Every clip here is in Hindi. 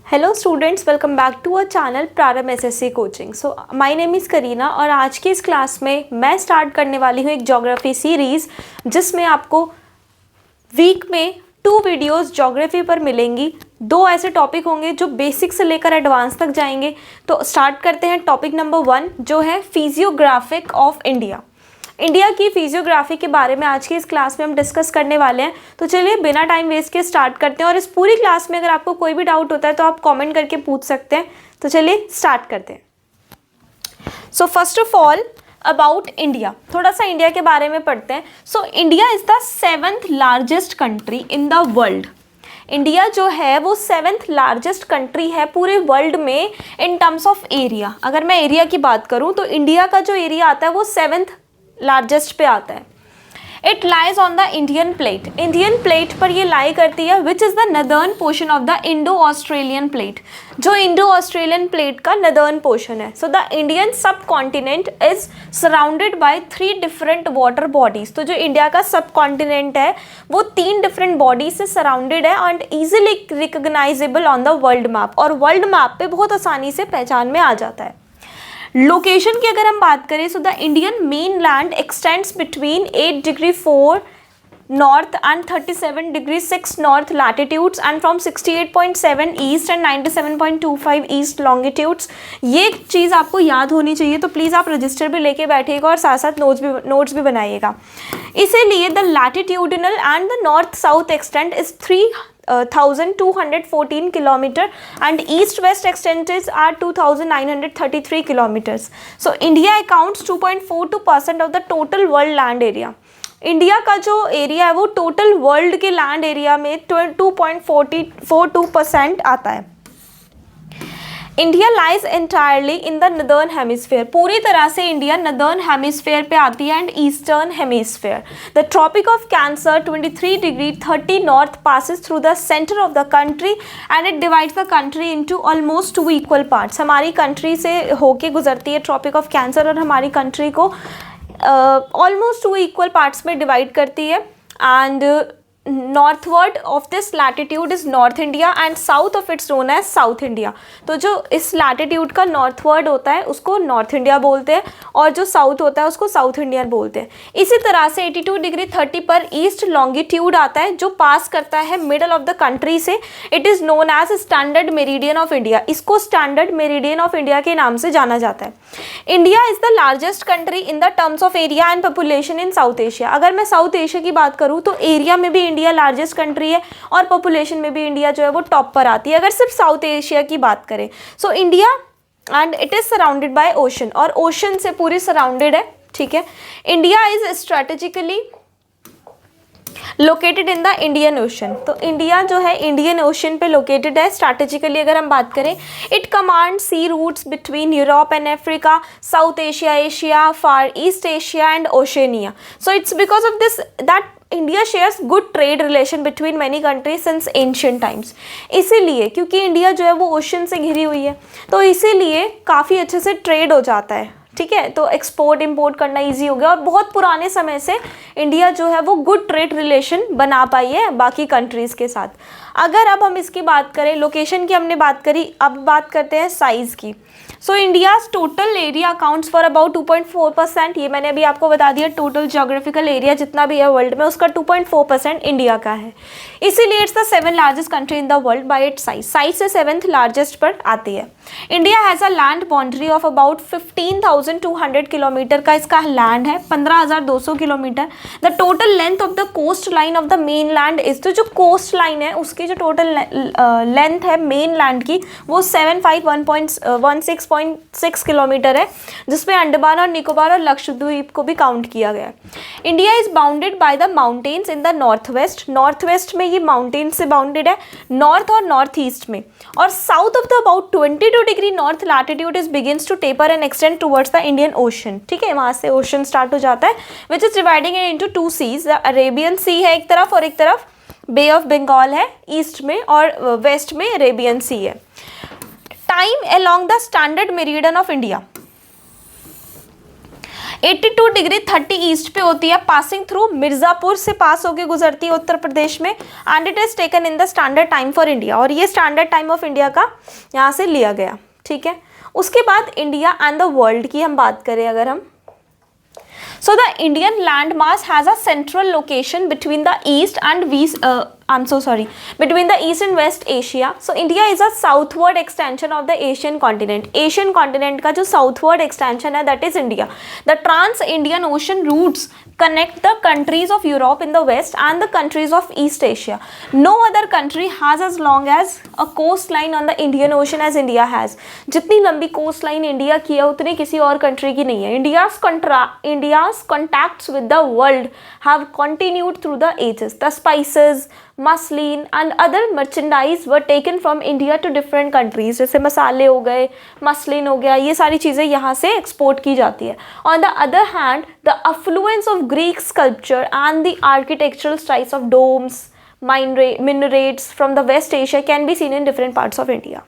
Hello students, welcome back to our channel Prarambh SSC coaching. So my name is Kareena और आज की इस क्लास में मैं स्टार्ट करने वाली हूँ एक ज्योग्राफी सीरीज़ जिसमें आपको वीक में 2 वीडियोस ज्योग्राफी पर मिलेंगी। 2 ऐसे टॉपिक होंगे जो बेसिक से लेकर एडवांस तक जाएंगे। तो स्टार्ट करते हैं टॉपिक नंबर 1 जो है फिजियोग्राफिक ऑफ इंडिया। इंडिया की फिजियोग्राफी के बारे में आज की इस क्लास में हम डिस्कस करने वाले हैं। तो चलिए बिना टाइम वेस्ट के स्टार्ट करते हैं और इस पूरी क्लास में अगर आपको कोई भी डाउट होता है तो आप कमेंट करके पूछ सकते हैं। तो चलिए स्टार्ट करते हैं। So first of all about India, थोड़ा सा इंडिया के बारे में पढ़ते हैं। So India is the 7th largest country in the world. India जो है वो 7th लार्जेस्ट कंट्री है पूरे वर्ल्ड में इन टर्म्स ऑफ एरिया। अगर मैं एरिया की बात करूँ तो इंडिया का जो एरिया आता है वो 7th लार्जेस्ट पे आता है। It lies on the Indian plate. Indian plate पर ये लाई करती है which is the northern portion of the Indo Australian plate, जो इंडो ऑस्ट्रेलियन प्लेट का नदर्न पोर्शन है। सो द इंडियन सब continent is surrounded by 3 different water bodies. तो जो इंडिया का सब कॉन्टिनेंट है वो 3 डिफरेंट बॉडीज से सराउंडेड है and easily recognisable on the world map, और वर्ल्ड मैप पे बहुत आसानी से पहचान में आ जाता है। लोकेशन की अगर हम बात करें so the Indian main land x tends between 8 degree 4 north and 37 degree 6 north latitudes and from 68.7 east and 97.25 east longitudes. ये चीज़ आपको याद होनी चाहिए, तो प्लीज़ आप रजिस्टर भी लेके बैठिएगा और साथ साथ नोट्स भी बनाइएगा। इसीलिए the latitudinal and the north south extent is 3,214 kilometer and east-west extents are 2,933 kilometers. So India accounts 2.42% of the total world land area. India का जो एरिया है वो टोटल वर्ल्ड के लैंड एरिया में 2.42% आता है। India lies entirely in the northern hemisphere. पूरी तरह से इंडिया नदर्न हेमिस्फेयर पे आती है and eastern hemisphere. The tropic of cancer 23 degree 30 north passes through the centre of the country and it divides the country into almost 2 equal parts. हमारी कंट्री से होके गुजरती है ट्रॉपिक ऑफ कैंसर और हमारी कंट्री को ऑलमोस्ट 2 इक्वल पार्ट्स में डिवाइड करती है। And northward of this latitude is North India and south of it's known as South India. तो जो इस लैटिट्यूड का नॉर्थवर्ड होता है उसको नॉर्थ इंडिया बोलते हैं और जो साउथ होता है उसको साउथ इंडियन बोलते हैं। इसी तरह से 82 डिग्री 30 पर ईस्ट लॉन्गिट्यूड आता है जो पास करता है मिडल ऑफ द कंट्री से। It is known as standard meridian of India. इसको स्टैंडर्ड मेरिडियन ऑफ इंडिया के नाम से जाना जाता है। India is the largest country in the terms of area and population in South Asia. अगर मैं साउथ एशिया की बात करूँ तो एरिया में भी इंडिया लार्जेस्ट कंट्री है और पॉपुलेशन में भी इंडिया जो है वो टॉप पर आती है अगर सिर्फ साउथ एशिया की बात करें। So India and it is surrounded by ocean, और ओशन से पूरी सराउंडेड है। ठीक है, India is strategically located in the Indian ocean. तो इंडिया जो है इंडियन ओशन पे लोकेटेड है स्ट्रैटेजिकली अगर हम बात करें। It command sea routes between Europe and Africa, south Asia, Asia, far east Asia and Oceania. So it's because of this that India shares good trade relation between many countries since ancient times. इसीलिए क्योंकि इंडिया जो है वो ओशन से घिरी हुई है तो इसीलिए काफ़ी अच्छे से ट्रेड हो जाता है। ठीक है, तो एक्सपोर्ट इंपोर्ट करना इजी हो गया और बहुत पुराने समय से इंडिया जो है वो गुड ट्रेड रिलेशन बना पाई है बाकी कंट्रीज़ के साथ। अगर अब हम इसकी बात करें, लोकेशन की हमने बात करी, अब बात करते हैं साइज़ की। So India's total area accounts for about 2.4%। ये मैंने अभी आपको बता दिया, टोटल जोग्राफिकल एरिया जितना भी है वर्ल्ड में उसका 2.4% इंडिया का है। इसीलिए it's the 7th largest country in the world by its size. Size से 7th लार्जेस्ट पर आती है। India has a land boundary of about 15,200 kilometre का इसका लैंड है, 15,200 kilometre. The total length of the coast line of the main land is, तो जो कोस्ट लाइन है उसकी जो टोटल लेंथ है मेन लैंड की वो 751.6 किलोमीटर है, जिसमें अंडमान और निकोबार और लक्षद्वीप को भी काउंट किया गया है। India is bounded by the mountains in the north west. North west में ये माउंटेन से बाउंडेड है, नॉर्थ और नॉर्थ ईस्ट में। और south of the about 22 degree north latitude is begins to taper and extends towards the Indian ocean. ठीक है, वहाँ से ओशन स्टार्ट हो जाता है which is dividing it into 2 seas. Arabian sea है एक तरफ और एक तरफ बे ऑफ बंगाल है ईस्ट में, और वेस्ट में अरेबियन सी है। Time along the standard meridian of India. 82 degree 30 east पे होती है, पासिंग थ्रू मिर्ज़ापुर से पास होके गुजरती है उत्तर प्रदेश में, and it is taken in the standard time for India, और ये स्टैंडर्ड टाइम ऑफ इंडिया का यहाँ से लिया गया, ठीक है। उसके बाद इंडिया एंड द वर्ल्ड की हम बात करें अगर हम, so the Indian landmass has a central location between the east and between the east and west Asia. So India is a southward extension of the Asian continent. Asian continent का जो southward extension है that is India. The trans-Indian ocean routes connect the countries of Europe in the west and the countries of East Asia. No other country has as long as a coastline on the Indian Ocean as India has. जितनी लंबी coastline इंडिया की है उतनी किसी और country की नहीं है. India's contacts with the world have continued through the ages. The spices, muslin and other merchandise were taken from India to different countries. जैसे मसाले हो गए, मसलिन हो गया, ये सारी चीज़ें यहाँ से एक्सपोर्ट की जाती है. On the other hand, the affluence of Greek sculpture and the architectural styles of domes, minarets from the West Asia can be seen in different parts of India.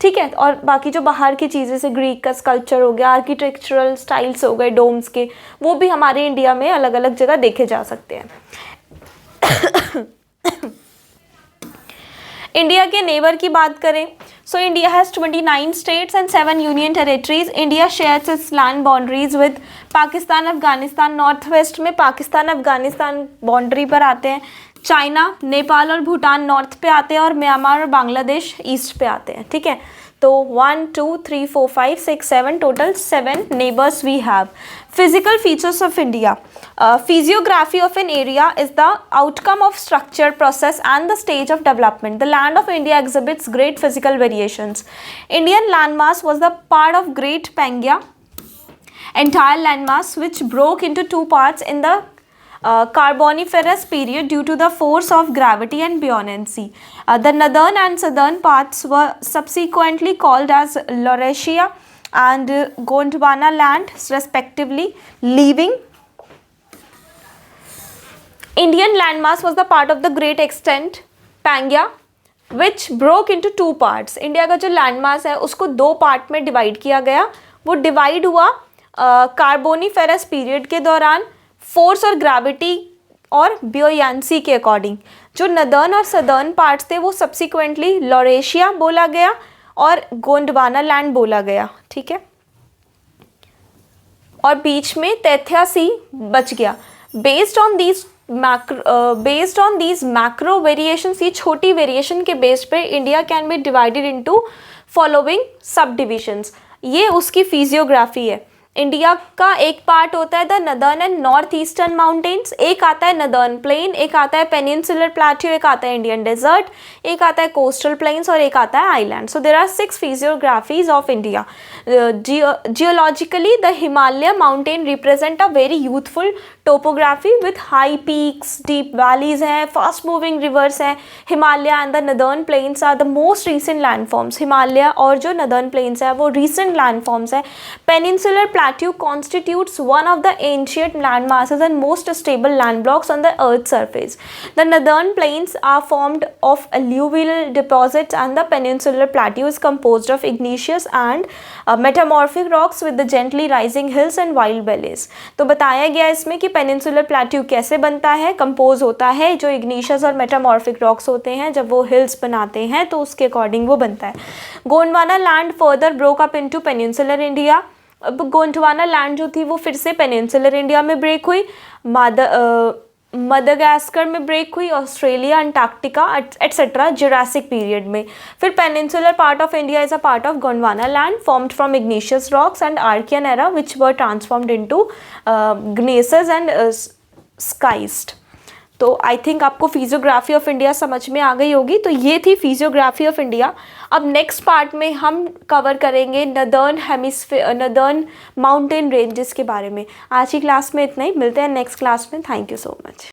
ठीक है. और बाकी जो बाहर की चीज़ें से ग्रीक का स्कल्पचर हो गया, आर्किटेक्चरल स्टाइल्स हो गए डोम्स के, वो भी हमारे इंडिया में अलग अलग जगह देखे जा सकते हैं. इंडिया के नेबर की बात करें, so India has 29 states and 7 union territories. India shares it's land boundaries with Pakistan, Afghanistan. North west में पाकिस्तान अफगानिस्तान बाउंड्री पर आते हैं. चाइना, नेपाल और भूटान नॉर्थ पे आते हैं, और म्यांमार और बांग्लादेश ईस्ट पे आते हैं. ठीक है. तो 1 2 3 4 5 6 7 total 7 neighbours we have. Physical features of India. Physiography of an area is the outcome of structure, process and the stage of development. The land of India exhibits great physical variations. Indian landmass was the part of Great Pangaea entire landmass which broke into two parts in the Carboniferous period due to the force of gravity and buoyancy. The northern and southern parts were subsequently called as Laurasia and Gondwana land respectively, leaving Indian landmass was the part of the great extent Pangaea which broke into two parts. India का जो लैंडमास है उसको दो पार्ट में डिवाइड किया गया. वो डिवाइड हुआ कार्बोनीफेरस पीरियड के दौरान फोर्स और ग्रेविटी और ब्योयांसी के अकॉर्डिंग. जो नदर्न और सदर्न पार्ट्स थे वो सब्सिक्वेंटली लॉरेशिया बोला गया और गोंडवाना लैंड बोला गया. ठीक है. और बीच में तैथिया सी बच गया. Based on these macro variations, ये छोटी वेरिएशन के बेस पे India can be divided into following सब डिविजन्स. ये उसकी फिजियोग्राफी है. इंडिया का एक पार्ट होता है the northern and north eastern mountains, एक आता है नदर्न प्लेन, एक आता है पेनिनसुलर प्लेट्यू, एक आता है इंडियन डेजर्ट, एक आता है कोस्टल प्लेन्स और एक आता है island. So there are 6 physiographies of India. Geologically the Himalaya mountain represent a very youthful topography with high peaks, deep valleys हैं, फास्ट मूविंग रिवर्स हैं. Himalaya and the northern plains are the most recent landforms. Himalaya और जो नदर्न प्लेन्स है वो रिसेंट लैंडफॉर्म्स है. Peninsular plateau constitutes one of the ancient land masses and most stable land blocks on the earth's surface. The northern plains are formed of alluvial deposits and the peninsular plateau is composed of igneous and metamorphic rocks with the gently rising hills and wild valleys. तो बताया गया इसमें कि peninsular plateau कैसे बनता है, कंपोज होता है जो igneous और metamorphic rocks होते हैं, जब वो hills बनाते हैं तो उसके अकॉर्डिंग वो बनता है. Gondwana land further broke up into peninsular India. अब गोंडवाना लैंड जो थी वो फिर से पेनिनसुलर इंडिया में ब्रेक हुई, मदागास्कर में ब्रेक हुई, Australia, Antarctica etcetera Jurassic period में. फिर peninsular part of India is a part of Gondwana land formed from igneous rocks and Archean era which were transformed into gneisses and schist. तो आई थिंक आपको फिजियोग्राफी ऑफ इंडिया समझ में आ गई होगी. तो ये थी फिजियोग्राफी ऑफ इंडिया. अब नेक्स्ट पार्ट में हम कवर करेंगे नदर्न माउंटेन रेंजेस के बारे में. आज की क्लास में इतना ही. मिलते हैं नेक्स्ट क्लास में. Thank you so much.